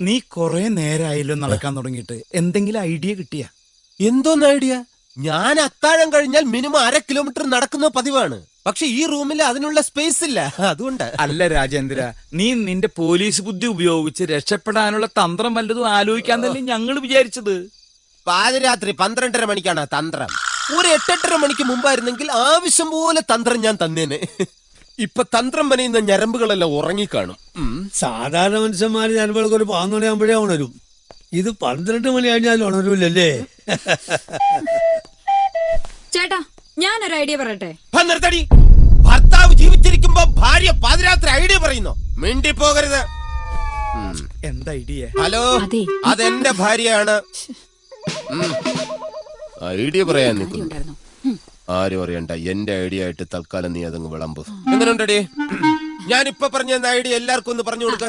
നീ കൊറേ നേരമായല്ലോ നടക്കാൻ തുടങ്ങിയിട്ട് എന്തെങ്കിലും ഐഡിയ കിട്ടിയ? എന്തോന്ന് ഐഡിയ? ഞാൻ അത്താഴം കഴിഞ്ഞാൽ മിനിമം 1/2 കിലോമീറ്റർ നടക്കുന്ന പതിവാണ്. പക്ഷെ ഈ റൂമിൽ അതിനുള്ള സ്പേസ് ഇല്ല, അതുകൊണ്ട്. അല്ല രാജേന്ദ്ര, നീ നിന്റെ പോലീസ് ബുദ്ധി ഉപയോഗിച്ച് രക്ഷപ്പെടാനുള്ള തന്ത്രം വല്ലതും ആലോചിക്കാന്നല്ലേ ഞങ്ങൾ വിചാരിച്ചത്. പാതിരാത്രി 12:30 മണിക്കാണ് തന്ത്രം. ഒരു 8-8:30 മണിക്ക് മുമ്പായിരുന്നെങ്കിൽ ആവശ്യം പോലെ തന്ത്രം ഞാൻ തന്നേനെ. ഇപ്പൊ തന്ത്രം പണിയുന്ന ഞരമ്പുകളെല്ലാം ഉറങ്ങിക്കാണും. സാധാരണ മനുഷ്യന്മാര് ഞരമ്പുകൾക്ക് ഒരു 11 മണിയാകുമ്പോഴേ ഉണരും. ഇത് 12 മണി കഴിഞ്ഞാൽ ഉണരൂലല്ലേ? ചേട്ടാ, ഞാനൊരു ഐഡിയ പറയട്ടെ. നിർത്തടി. ഭർത്താവ് ജീവിച്ചിരിക്കുമ്പോ ഭാര്യ പാതിരാത്രി ഐഡിയ പറയുന്നു. മിണ്ടി പോകരുത്. എന്താ ഐഡിയ? ഹലോ, അതെന്റെ ഭാര്യയാണ്. ഐഡിയ പറയാൻ നിൽക്കുന്നു. ആരും അറിയണ്ട, എന്റെ ഐഡിയ ആയിട്ട് തൽക്കാലം നീ അതങ്ങ് വിളമ്പ്. എങ്ങനെയുണ്ടടി? ഞാനിപ്പൊ പറഞ്ഞ ഐഡിയ എല്ലാവർക്കും ഒന്ന് പറഞ്ഞു കൊടുക്ക.